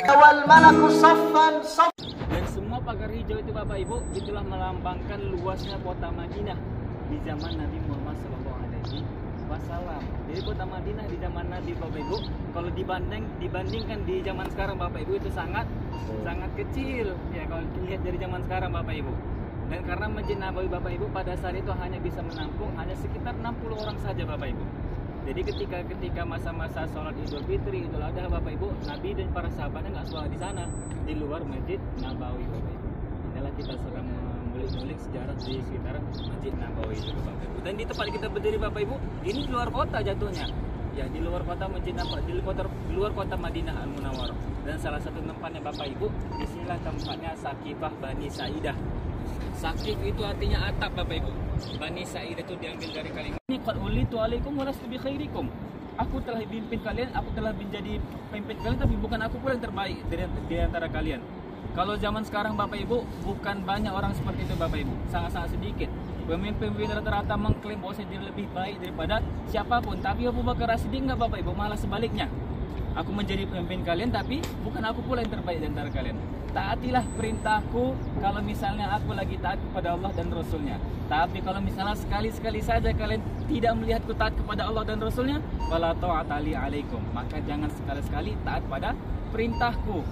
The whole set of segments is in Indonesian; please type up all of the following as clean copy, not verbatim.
Dan semua pagar hijau itu Bapak Ibu, itulah melambangkan luasnya kota Madinah di zaman Nabi Muhammad SAW. Jadi kota Madinah di zaman Nabi Bapak Ibu, kalau dibandingkan di zaman sekarang Bapak Ibu itu sangat kecil ya kalau dilihat dari zaman sekarang Bapak Ibu. Dan karena Masjid Nabawi Bapak Ibu pada saat itu hanya bisa menampung hanya sekitar 60 orang saja Bapak Ibu. Jadi ketika masa-masa sholat Idul Fitri, Idul Adha Bapak Ibu, Nabi dan para sahabatnya nggak sholat di sana, di luar Masjid Nabawi Bapak Ibu. Inilah kita sedang mengulik sejarah di sekitar Masjid Nabawi itu Bapak Ibu. Dan di tempat kita berdiri Bapak Ibu, ini di luar kota jatuhnya. Ya di luar kota Masjid Nabawi, di luar kota Madinah Al Munawwarah. Dan salah satu tempatnya Bapak Ibu, disinilah tempatnya Sakifah Bani Sa'idah. Sakif itu artinya atap Bapak Ibu. Bani Sa'idah itu diambil dari kalimat ini qad ulitu alaikum walastu bi khairikum. Aku telah pimpin kalian, aku telah menjadi pemimpin kalian, tapi bukan aku pula yang terbaik di antara kalian. Kalau zaman sekarang Bapak Ibu, bukan banyak orang seperti itu Bapak Ibu, sangat-sangat sedikit. Pemimpin rata-rata mengklaim bahwa dia lebih baik daripada siapapun. Tapi Abu Bakar As-Siddiq enggak Bapak Ibu, malah sebaliknya. Aku menjadi pemimpin kalian, tapi bukan aku pula yang terbaik di antara kalian. Taatilah perintahku kalau misalnya aku lagi taat kepada Allah dan Rasulnya. Tapi kalau misalnya sekali-sekali saja kalian tidak melihatku taat kepada Allah dan Rasulnya, fala ta'ata li alaikum, maka jangan sekali-sekali taat pada perintahku.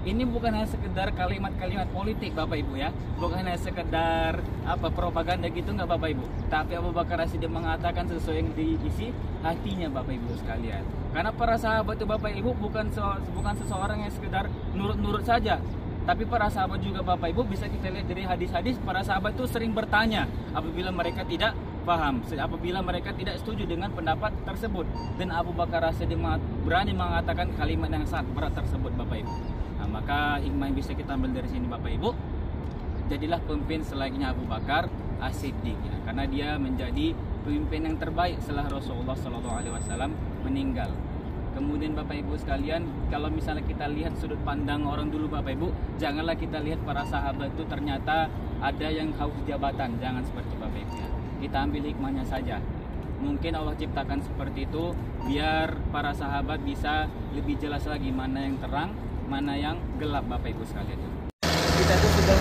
Ini bukan hanya sekedar kalimat-kalimat politik Bapak Ibu ya, bukan hanya sekedar propaganda gitu nggak Bapak Ibu. Tapi Abu Bakar As-Siddiq mengatakan sesuai yang diisi hatinya Bapak Ibu sekalian. Karena para sahabat itu Bapak Ibu bukan seseorang yang sekedar nurut-nurut saja. Tapi para sahabat juga Bapak Ibu, bisa kita lihat dari hadis-hadis, para sahabat itu sering bertanya apabila mereka tidak paham, apabila mereka tidak setuju dengan pendapat tersebut. Dan Abu Bakar As-Siddiq berani mengatakan kalimat yang sangat berat tersebut Bapak Ibu. Nah, maka hikmah yang bisa kita ambil dari sini Bapak Ibu, jadilah pemimpin selayaknya Abu Bakar As-Siddiq ya, karena dia menjadi pemimpin yang terbaik setelah Rasulullah SAW meninggal. Kemudian Bapak Ibu sekalian, kalau misalnya kita lihat sudut pandang orang dulu Bapak Ibu, janganlah kita lihat para sahabat itu ternyata ada yang haus jabatan, jangan seperti Bapak Ibu ya. Kita ambil hikmahnya saja. Mungkin Allah ciptakan seperti itu biar para sahabat bisa lebih jelas lagi mana yang terang, mana yang gelap Bapak Ibu sekalian. Kita itu sudah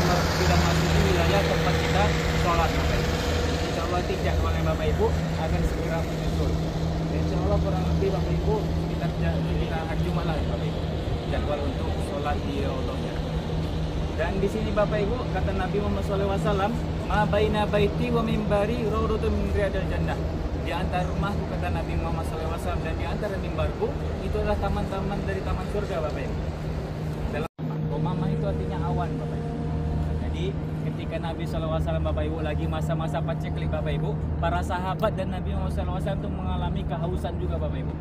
masuk di wilayah tempat kita sholat Bapak Ibu. Insya Allah jadwalnya Bapak Ibu akan segera menyusul. Insya Allah kurang lebih Bapak Ibu kita hari Jumat lah Bapak Ibu, jadwal untuk sholat di Raudhahnya. Dan di sini Bapak Ibu kata Nabi Muhammad SAW, ma baina baiti wa mimbari raudhatun min riyadil jannah. Di antara rumahku kata Nabi Muhammad SAW dan di antara mimbarku itu adalah taman-taman dari taman surga Bapak Ibu. Dalam Omamah itu artinya awan Bapak Ibu. Jadi ketika Nabi SAW Bapak Ibu lagi masa-masa paceklik Bapak Ibu, para sahabat dan Nabi Muhammad SAW itu mengalami kehausan juga Bapak Ibu.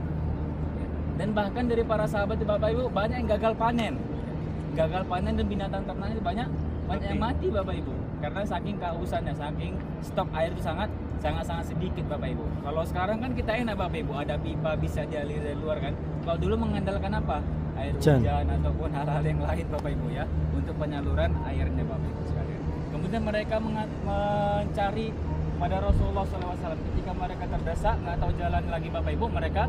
Dan bahkan dari para sahabat Bapak Ibu banyak yang gagal panen dan binatang ternaknya banyak yang mati Bapak Ibu karena saking kehausannya, saking stok air itu sangat sedikit Bapak Ibu. Kalau sekarang kan kita enak Bapak Ibu, ada pipa bisa dialiri dari luar kan. Kalau dulu mengandalkan apa? Air hujan ataupun hal-hal yang lain Bapak Ibu ya untuk penyaluran airnya Bapak Ibu sekalian. Kemudian mereka mencari pada Rasulullah SAW ketika mereka terdesak nggak tahu jalan lagi Bapak Ibu, maka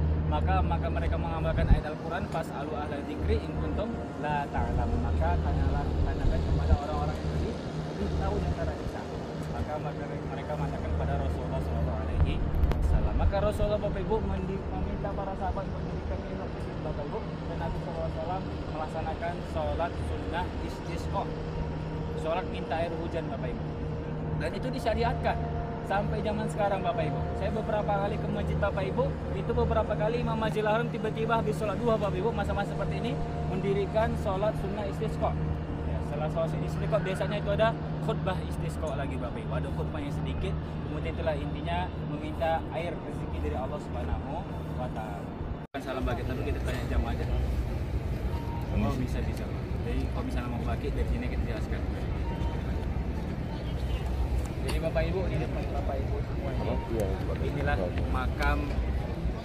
mereka mengamalkan ayat Al-Quran, fas'alu ahla dzikri in kuntum la ta'lamun, maka tanyakan kepada orang-orang yang lebih tahu di antara kita. Maka mereka mengatakan kepada Rasulullah SAW. Maka Rasulullah Bapak Ibu meminta para sahabat untuk mendirikan mihrab di sini Bapak Ibu, dan Nabi SAW melaksanakan sholat sunnah istisqa, sholat minta air hujan Bapak Ibu, dan itu disyariatkan sampai zaman sekarang Bapak Ibu. Saya beberapa kali ke masjid Bapak Ibu, itu beberapa kali Imam Masjidil Haram tiba-tiba habis sholat duha Bapak Ibu, masa-masa seperti ini mendirikan sholat sunnah istisqa ya. Setelah sholat istisqa biasanya itu ada khutbah istisqa lagi Bapak Ibu, ada khutbah yang sedikit, kemudian itulah intinya meminta air rezeki dari Allah Subhanahu wa Ta'ala. Salam bagi, tapi kita tanya jam aja. Oh bisa. Jadi kalau misalnya mau bagi dari sini kita jelaskan. Jadi Bapak Ibu, di depan Bapak Ibu semuanya, inilah makam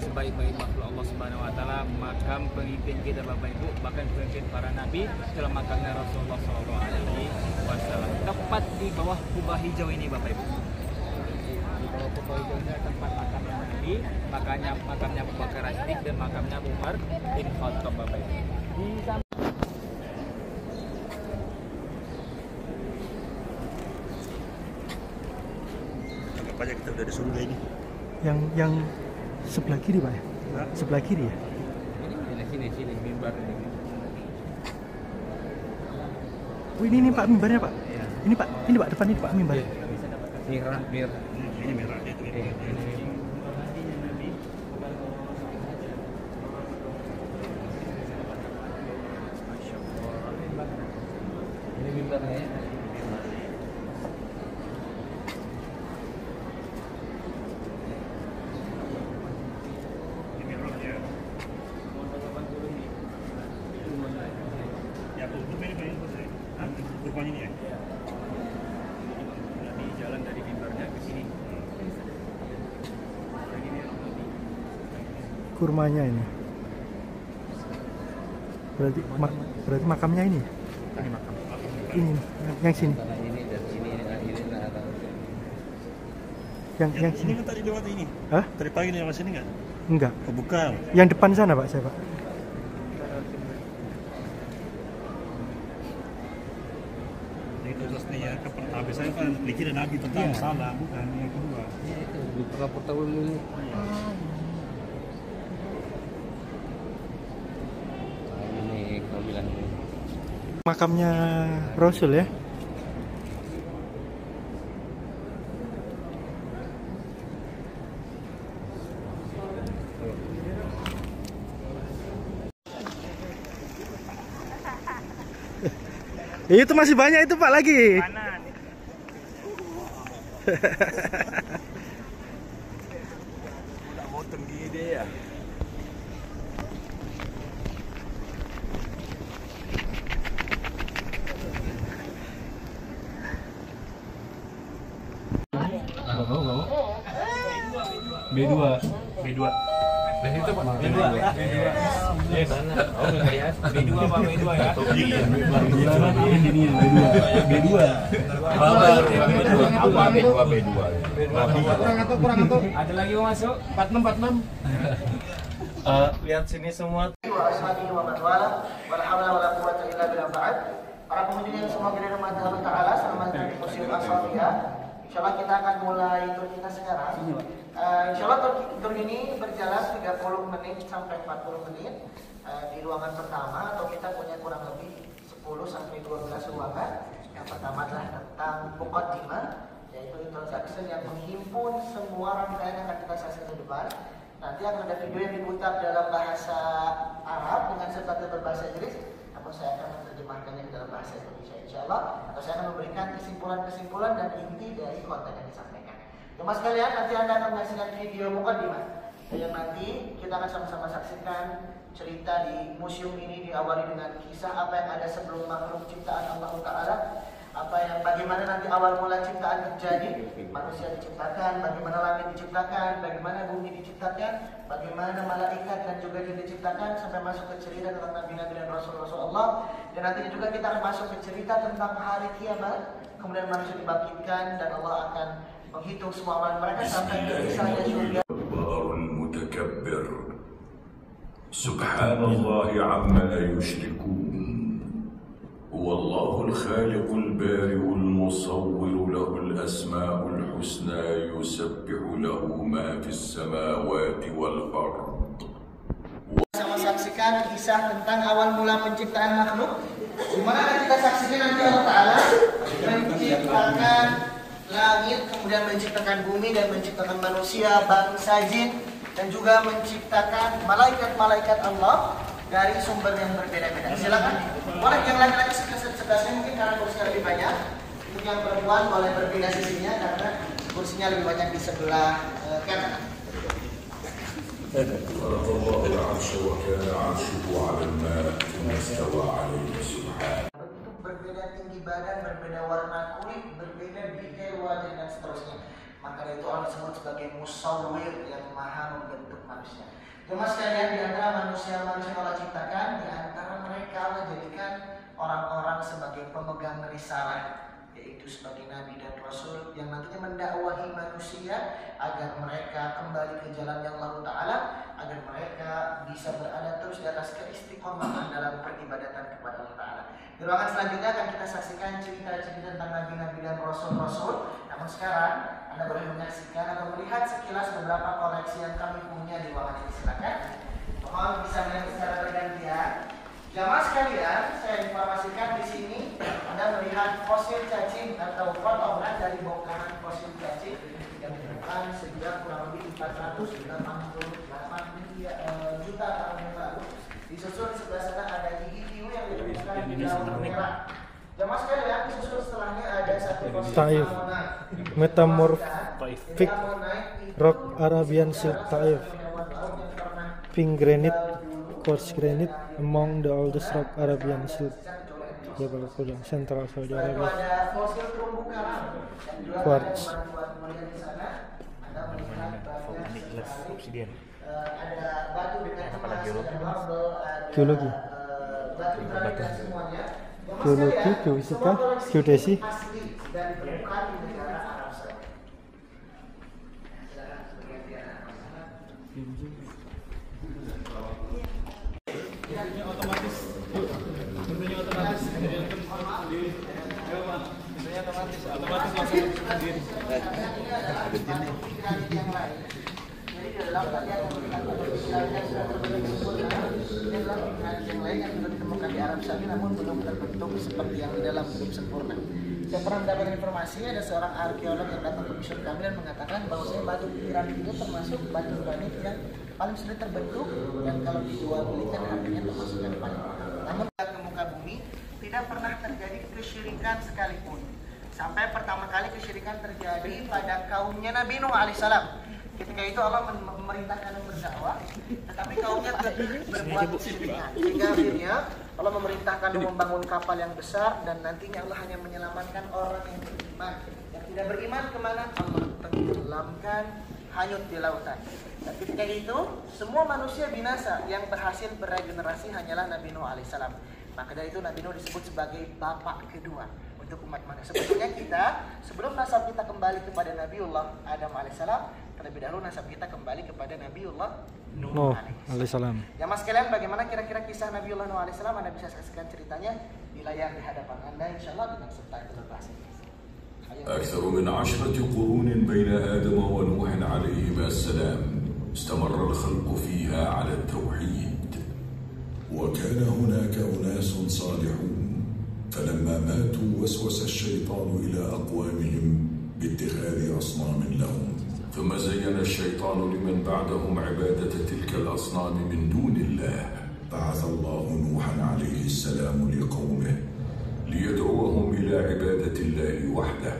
sebaik-baik makhluk Allah Subhanahu wa Ta'ala, makam pemimpin kita Bapak Ibu, bahkan pemimpin para nabi, itulah makamnya Rasulullah SAW. Tepat di bawah kubah hijau ini Bapak Ibu. Di bawah kubah hijau ini tempat makamnya Nabi, makamnya Abu Bakar As-Siddiq dan makamnya Umar bin Khattab Bapak Ibu. Di aja kita udah di surga ini. Yang sebelah kiri Pak ya? Hah? Sebelah kiri ya? Sini mimbar ini. Oh ini Pak mimbarnya Pak? Iya. Ini Pak, ini Pak depan ini Pak mimbarnya. Mirah. Ini merahnya itu. Ini mimbarnya ya. Ini merahnya. Ya, kurma ini paling bagus ya. Kurma ini ya. Di jalan dari mimbarnya ke sini. Kurmanya ini. Berarti makamnya ini. Ini makam. Ini yang sini. Karena ini dan ini Yang Ini sini. kan tadi lewat ini. Hah? Tadi pagi nih lewat sini nggak? Enggak. Oh, bukan. Yang depan sana Pak, saya Pak. Itu terus nih ya. Habis saya kan bikin Nabi tentang salah, bukan yang kedua. itu di pertahun dulu. Ini kau bilang ini. Makamnya Rasul ya. Itu masih banyak itu Pak lagi. Udah mau tinggi deh ya. B2. B2. Nah itu Pak. B2. Ya sana. Oh enggak ya. B2 Pak, B2 ya. Ini B2. Babar ya B2. Apa B2 B2? Kurang atau ada lagi yang masuk? 46. Lihat sini semua. Para pengunjung yang semua berada di Allah Ta'ala selamat datang di Museum As-Sofia. Insyaallah kita akan mulai tur kita sekarang. Insyaallah tur ini berjalan 30 menit sampai 40 menit di ruangan pertama, atau kita punya kurang lebih 10 sampai 12 ruangan. Yang pertama adalah tentang muqaddimah, yaitu introduction yang menghimpun semua rangkaian yang akan kita saksikan ke depan. Nanti akan ada video yang diputar dalam bahasa Arab dengan subtitle berbahasa Inggris, namun saya akan menerjemahkannya ke dalam bahasa Indonesia insyaallah, atau saya akan memberikan kesimpulan-kesimpulan dan inti dari konten yang disampaikan. Jemaah sekalian, nanti Anda akan menyaksikan video muqaddimah yang nanti kita akan sama-sama saksikan cerita di museum ini, diawali dengan kisah apa yang ada sebelum makhluk ciptaan Allah Ta'ala, bagaimana nanti awal mula ciptaan terjadi, manusia diciptakan, bagaimana langit diciptakan, bagaimana bumi diciptakan, bagaimana malaikat dan juga jin diciptakan, sampai masuk ke cerita tentang nabi-nabi dan rasul-rasul Allah. Dan nanti juga kita akan masuk ke cerita tentang hari kiamat, kemudian manusia dibangkitkan dan Allah akan menghitung semua amalan mereka sampai ke misalnya surga. المتكبر سبحان الله عما يشركون هو الله الخالق البارئ المصور له الأسماء الحسنى يسبح له ما في السماوات والأرض. Sama saksikan kisah tentang awal mula penciptaan makhluk, di mana kita saksikan nanti Allah Ta'ala menciptakan langit, kemudian menciptakan bumi dan menciptakan manusia, bangsa jin, dan juga menciptakan malaikat-malaikat Allah dari sumber yang berbeda-beda. Silakan, boleh yang laki-laki sebelah mungkin karena kursinya lebih banyak. Untuk yang perempuan boleh berpindah sisinya karena kursinya lebih banyak di sebelah kanan. خلق الله العرش وكان عرشه على الماء ثم استوى عليه سبحانه. Bentuk berbeda, tinggi badan, berbeda warna kulit, berbeda detail wajah dan seterusnya. Maka itu orang disebut sebagai musawwir yang maha membentuk manusia. Jemaah sekalian, di antara manusia-manusia yang Allah ciptakan, di antara mereka Allah jadikan orang-orang sebagai pemegang risalah, yaitu sebagai nabi dan rasul yang nantinya mendakwahi manusia agar mereka kembali ke jalan yang Allah Ta'ala, agar mereka bisa berada terus di atas keistiqomahan dalam peribadatan kepada Allah Ta'ala. Di ruangan selanjutnya akan kita saksikan cerita-cerita tentang nabi-nabi dan rasul-rasul. Namun sekarang Anda Anda boleh menyaksikan atau melihat sekilas beberapa koleksi yang kami punya di ruangan ini. Silakan. Mohon bisa melihat secara bergantian. Jamaah sekalian, saya informasikan di sini Anda melihat fosil cacing atau potongan dari bongkahan fosil cacing yang ditemukan sejak kurang lebih 488 juta tahun yang lalu. Disusul di sebelah sana ada gigi hiu yang ditemukan di Laut Merah. Jamaah sekalian, disusul setelahnya ada satu fosil Taif. Metamorphic rock Arabian Silk Taif. Pink granite, quartz granite, among the oldest rock Arabian Silk. Jabal Qudah, Central Saudi Arabia. Ada fosil terumbu karang yang juga Quartz. kemudian di sana Anda melihat obsidian. ada batu dengan emas, ada marble, ada Geologi. batu granit dan semuanya. Geologi, geofisika, geodesi. Asli dan ditemukan di negara Arab Saudi. Silakan bergantian. Jadi dalam bagian yang sudah terbentuk sempurna, ini adalah piramid yang lain yang sudah ditemukan di Arab Saudi namun belum terbentuk seperti yang di dalam, belum sempurna. Saya pernah mendapat informasi ada seorang arkeolog yang datang ke misil kami dan mengatakan bahwasanya batu piramid itu termasuk batu granit yang paling sulit terbentuk dan kalau dijual belikan harganya termasuk yang paling mahal. Namun di muka bumi tidak pernah terjadi kesyirikan sekalipun. Sampai pertama kali kesyirikan terjadi pada kaumnya Nabi Nuh alaihissalam. Ketika itu Allah memerintahkan berdakwah, tetapi kaumnya berbuat kesyirikan. Sehingga akhirnya Allah memerintahkan membangun kapal yang besar dan nantinya Allah hanya menyelamatkan orang yang beriman. Yang tidak beriman kemana? Allah tenggelamkan, hanyut di lautan. Dan ketika itu semua manusia binasa, yang berhasil beregenerasi hanyalah Nabi Nuh alaihissalam. Maka dari itu Nabi Nuh disebut sebagai bapak kedua untuk umat manusia. Sebetulnya kita sebelum nasab kita kembali kepada Nabiullah Adam alaihissalam, terlebih dahulu nasab kita kembali kepada Nabiullah Nuh alaihissalam. Ya mas sekalian, bagaimana kira-kira kisah Nabiullah Nuh alaihissalam? Anda bisa saksikan ceritanya di layar di hadapan Anda, insyaallah dengan subtitle bahasa Inggris. أكثر من 10 قرون بين آدم ونوح عليهما السلام استمر الخلق فيها على التوحيد، وكان هناك أناس صالحون فلما ماتوا وسوس الشيطان إلى أقوامهم باتخاذ أصنام لهم، ثم زين الشيطان لمن بعدهم عبادة تلك الأصنام من دون الله، بعث الله نوحا عليه السلام لقومه ليدعوهم إلى عبادة الله وحده،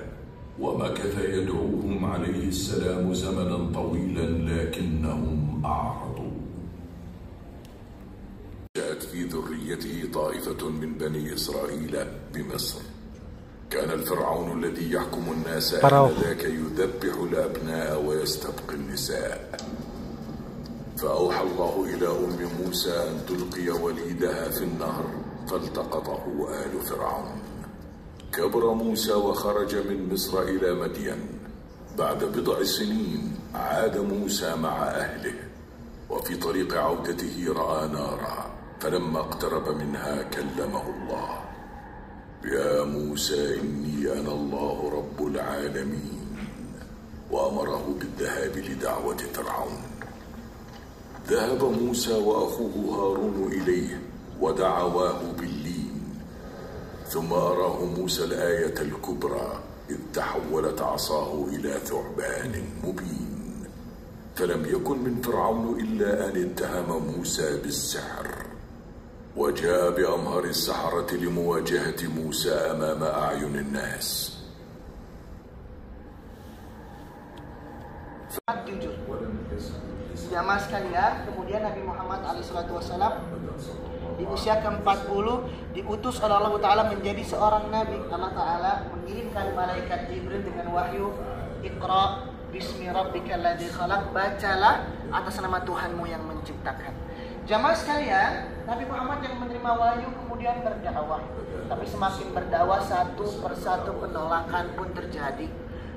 ومكث يدعوهم عليه السلام زمنا طويلا لكنهم أعرضوا. جاءت في ذريته طائفة من بني إسرائيل بمصر. كان الفرعون الذي يحكم الناس آنذاك يذبح الأبناء ويستبقي النساء، فأوحى الله إلى أم موسى أن تلقي وليدها في النهر فالتقطه آل فرعون. كبر موسى وخرج من مصر إلى مدين. بعد بضع سنين عاد موسى مع أهله، وفي طريق عودته رأى نارا فلما اقترب منها كلمه الله: يا موسى إني أنا الله رب العالمين، وأمره بالذهاب لدعوة فرعون. ذهب موسى وأخوه هارون إليه ودعواه باللين، ثم أراه موسى الآية الكبرى إذ تحولت عصاه إلى ثعبان مبين، فلم يكن من فرعون إلا أن اتهم موسى بالسحر، وجاء بأمهر السحرة لمواجهة موسى أمام أعين الناس. Jujur. Jamaah sekalian, kemudian Nabi Muhammad SAW di usia ke-40 diutus oleh Allah Ta'ala menjadi seorang Nabi. Allah Ta'ala mengirimkan malaikat Jibril dengan wahyu, Iqra bismi rabbikal ladzi khalaq, bacalah atas nama Tuhanmu yang menciptakan. Jamaah sekalian, Nabi Muhammad yang menerima wahyu kemudian berdakwah. Tapi semakin berdakwah satu persatu penolakan pun terjadi.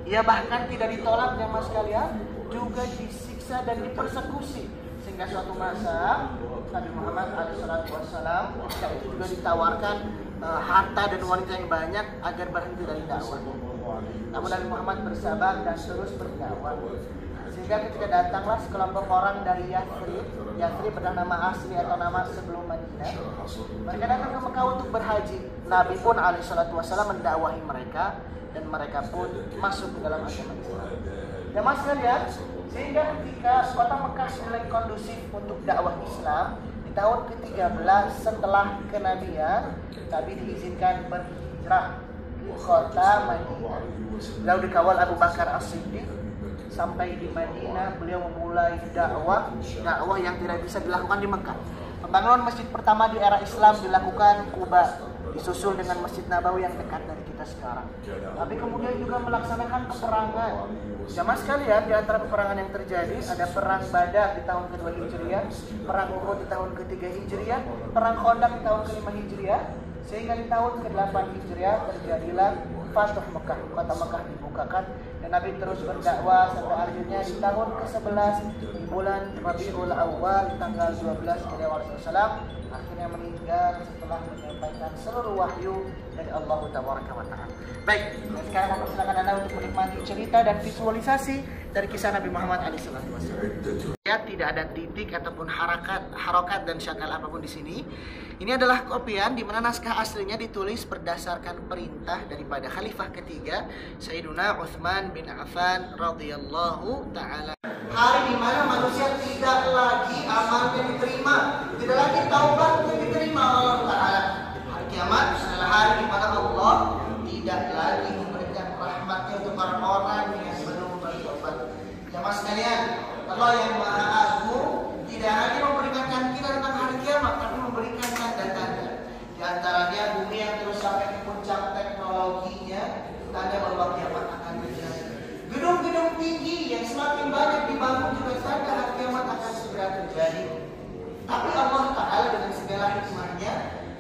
Ia bahkan tidak ditolak jamaah sekalian, juga disiksa dan dipersekusi. Sehingga suatu masa Nabi Muhammad SAW ketika itu juga ditawarkan harta dan wanita yang banyak agar berhenti dari dakwah. Namun Nabi Muhammad bersabar dan terus berdakwah. Sehingga ketika datanglah sekelompok orang dari Yathrib bernama asli atau nama sebelum Madinah, mereka datang ke Mekah untuk berhaji. Nabi pun alaihissalatu wassalam mendakwahi mereka dan mereka pun masuk ke dalam agama Islam. Ya mas sekalian, sehingga ketika kota Mekah mulai kondusif untuk dakwah Islam, di tahun ke-13 setelah kenabian, Nabi diizinkan berhijrah ke kota Madinah. Lalu dikawal Abu Bakar As-Siddiq. Sampai di Madinah beliau memulai dakwah yang tidak bisa dilakukan di Mekah. Pembangunan masjid pertama di era Islam dilakukan Kuba, disusul dengan Masjid Nabawi yang dekat dari kita sekarang. Tapi kemudian juga melaksanakan peperangan. Jamaah sekalian, di antara peperangan yang terjadi ada perang Badar di tahun ke-2 Hijriah, perang Uhud di tahun ke-3 Hijriah, perang Khandaq di tahun ke-5 Hijriah, sehingga di tahun ke-8 Hijriah terjadilah Fathu Mekah, kota Mekah dibukakan, dan Nabi terus berdakwah sampai akhirnya di tahun ke-11 di bulan Rabiul Awal tanggal 12 beliau Rasulullah akhirnya meninggal setelah menyampaikan seluruh wahyu dari Allah Tabaraka wa Ta'ala. Baik, sekarang aku silakan Anda untuk menikmati cerita dan visualisasi dari kisah Nabi Muhammad SAW. Ya, tidak ada titik ataupun harokat dan syakal apapun di sini. Ini adalah kopian di mana naskah aslinya ditulis berdasarkan perintah daripada Khalifah ketiga Sayyiduna Utsman bin Affan radhiyallahu taala. Hari di mana manusia tidak lagi amalnya diterima, tidak lagi taubatnya diterima oleh Allah Taala. Hari kiamat adalah hari di mana Allah tidak lagi memberikan rahmatnya untuk orang-orang yang belum bertobat. Jamaah sekalian, Allah yang Maha Agung tidak hanya memberikan kita tentang hari kiamat, tapi memberikan tanda-tanda. Di antaranya bumi yang terus sampai ke puncak teknologinya, tanda bahwa kiamat akan terjadi. Gedung-gedung tinggi yang semakin banyak dibangun juga tanda hari kiamat akan segera terjadi. Tapi Allah Ta'ala dengan segala hikmahnya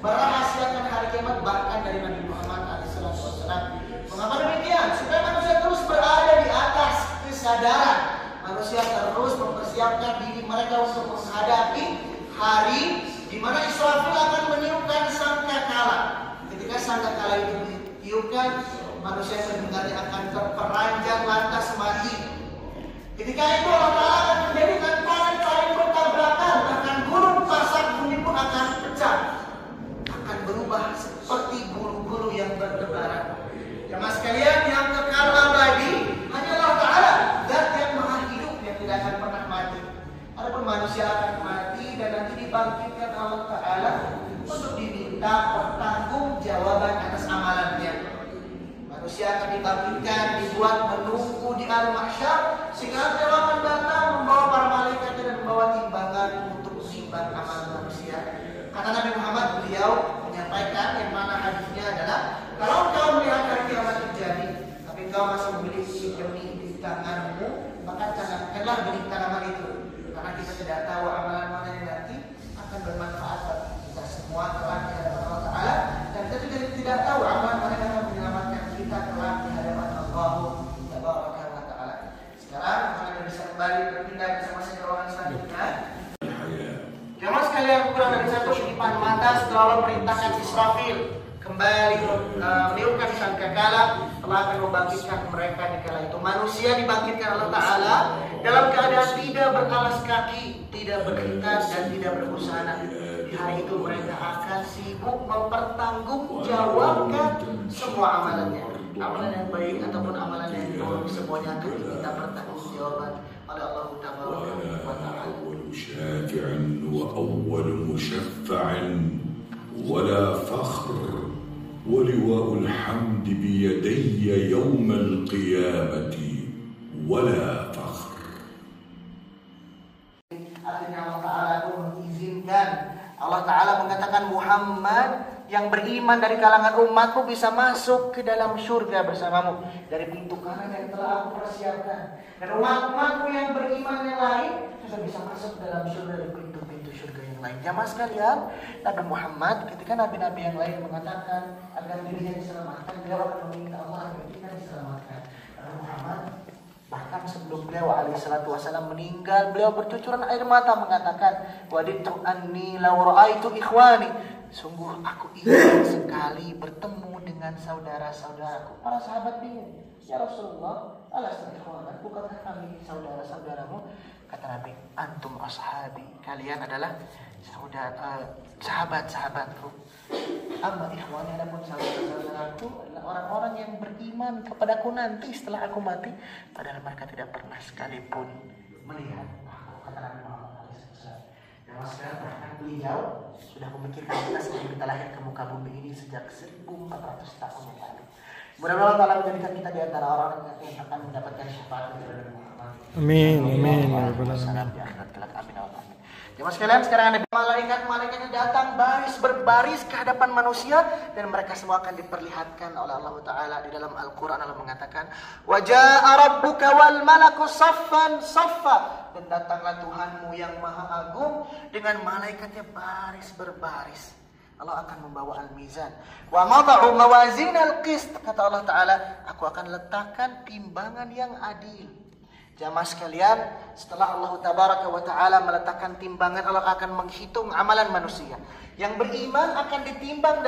merahasiakan hari kiamat bahkan dari Nabi Muhammad SAW. Mengapa demikian? Supaya manusia terus berada di atas kesadaran. Manusia terus mempersiapkan diri mereka untuk menghadapi hari di mana Israfil akan meniupkan sangkakala. Ketika sangkakala itu ditiupkan, manusia sebenarnya akan terperanjat lantas mati. Ketika itu Allah Ta'ala akan menjadikan tangan saling bertabrakan, bahkan gunung pasak bumi pun akan pecah, akan berubah seperti bulu-bulu yang bertebaran. Jamaah sekalian, yang kekal abadi hanya Allah Ta'ala, Zat yang maha hidup yang tidak akan pernah mati. Adapun manusia akan mati dan nanti dibangkitkan Allah Ta'ala untuk diminta pertanggungjawaban atas amalannya. Manusia akan dibangkitkan, dibuat menunggu di al-mahsyar, sehingga Allah akan datang membawa para malaikat dan membawa timbangan untuk menimbang amal manusia. Kata Nabi Muhammad, beliau menyampaikan yang mana hadisnya adalah, kalau kau melihat hari kiamat terjadi, tapi kau masih memiliki benih di tanganmu, maka tanamkanlah benih tanaman itu, karena kita tidak tahu amalan mana yang nanti akan bermanfaat bagi kita semua kelak di hadapan Allah Ta'ala, dan kita juga tidak tahu amalan mana yang akan menyelamatkan kita kelak di hadapan Allah Ta'ala. Sekarang kita bisa kembali berpindah bersama saya ke ruangan selanjutnya. Jamaah sekalian, kurang dari satu kedipan mata setelah Allah perintahkan Israfil kembali meniupkan sangkakala, telah akan membangkitkan mereka di kala itu. Manusia dibangkitkan Allah Ta'ala dalam keadaan tidak beralas kaki, tidak berhitan dan tidak berbusana. Di hari itu mereka akan sibuk mempertanggungjawabkan semua amalannya. Amalan yang baik ataupun amalan yang buruk, semuanya akan diminta pertanggungjawaban oleh Allah Ta'ala. شافع وأول مشفع ولا فخر ولواء الحمد بيدي يوم القيامة ولا فخر. Akhirnya Allah Ta'ala pun mengizinkan, Allah Ta'ala mengatakan Muhammad yang beriman dari kalangan umatku bisa masuk ke dalam surga bersamamu dari pintu kanan yang telah aku persiapkan, dan umat-umatku yang beriman yang lain juga bisa masuk ke dalam surga dari pintu-pintu surga yang lain. Jamaah sekalian, Nabi Muhammad ketika nabi-nabi yang lain mengatakan agar dirinya diselamatkan, beliau akan meminta Allah agar kita diselamatkan. Nabi Muhammad bahkan sebelum beliau alaihissalatu wassalam meninggal, beliau bercucuran air mata mengatakan, waditu anni law ra'aitu ikhwani sungguh aku ingin sekali bertemu dengan saudara-saudaraku. Para sahabat bingung, ya Rasulullah, alasna ikhwanan, bukankah kami saudara-saudaramu? Kata Nabi, antum ashabi, kalian adalah sahabat-sahabatku. Amma ikhwani, adapun saudara-saudaraku adalah orang-orang yang beriman kepadaku nanti setelah aku mati, padahal mereka tidak pernah sekalipun melihat aku. Kata Nabi Muhammad SAW. Dan sekarang bahkan beliau sudah memikirkan kita sebelum kita lahir ke muka bumi ini sejak 1400 tahun yang lalu. Mudah-mudahan Allah menjadikan kita di antara orang yang akan mendapatkan syafaat dari Nabi Muhammad. Amin, amin, ya rabbal alamin. Di akhirat kelak, amin Allah. Jemaah sekalian, sekarang ada malaikat-malaikatnya datang berbaris ke hadapan manusia dan mereka semua akan diperlihatkan oleh Allah Ta'ala. Di dalam Al-Quran Allah mengatakan, wa ja'a rabbuka wal malaku saffan saffa, dan datanglah Tuhanmu yang maha agung dengan malaikatnya baris berbaris. Allah akan membawa al-mizan. Wa mada'u mawazin al-qist, kata Allah Ta'ala, aku akan letakkan timbangan yang adil. Jamaah sekalian, setelah Allah Tabaraka wa Ta'ala meletakkan timbangan, Allah akan menghitung amalan manusia. Yang beriman akan ditimbang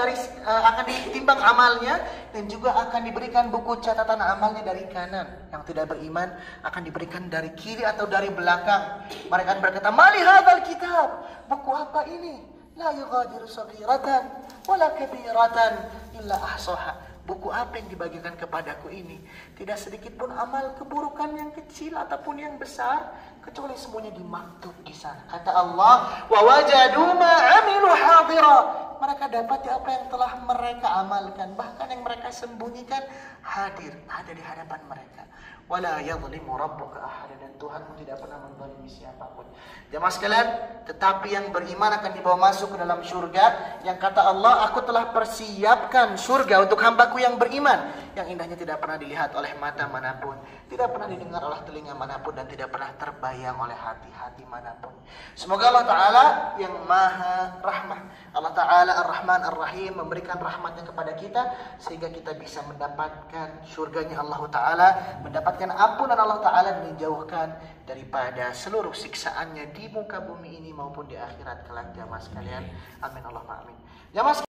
amalnya dan juga akan diberikan buku catatan amalnya dari kanan. Yang tidak beriman akan diberikan dari kiri atau dari belakang. Mereka berkata, "Mali hadzal kitab?" Buku apa ini? La yughadiru saghiratan wala kabiratan illa ahsaha. Buku apa yang dibagikan kepadaku ini? Tidak sedikit pun amal keburukan yang kecil ataupun yang besar, kecuali semuanya dimaktub di sana. Kata Allah, wa wajadu ma amilu hadira. Mereka dapati apa yang telah mereka amalkan, bahkan yang mereka sembunyikan hadir, ada di hadapan mereka. Wala yadhlimu rabbuka ahada, dan Tuhanmu tidak pernah menzalimi siapapun. Jemaah sekalian, tetapi yang beriman akan dibawa masuk ke dalam surga. Yang kata Allah, aku telah persiapkan surga untuk hambaku yang beriman, yang indahnya tidak pernah dilihat oleh mata manapun, tidak pernah didengar oleh telinga manapun, dan tidak pernah terbayang oleh hati-hati manapun. Semoga Allah Ta'ala yang maha rahmah, Allah Ta'ala Ar-Rahman Ar-Rahim, memberikan rahmatnya kepada kita sehingga kita bisa mendapatkan surganya Allah Ta'ala, mendapatkan ampunan Allah Ta'ala, dan dijauhkan daripada seluruh siksaannya di muka bumi ini maupun di akhirat kelak. Jamaah sekalian, amin Allahumma amin. Jamaah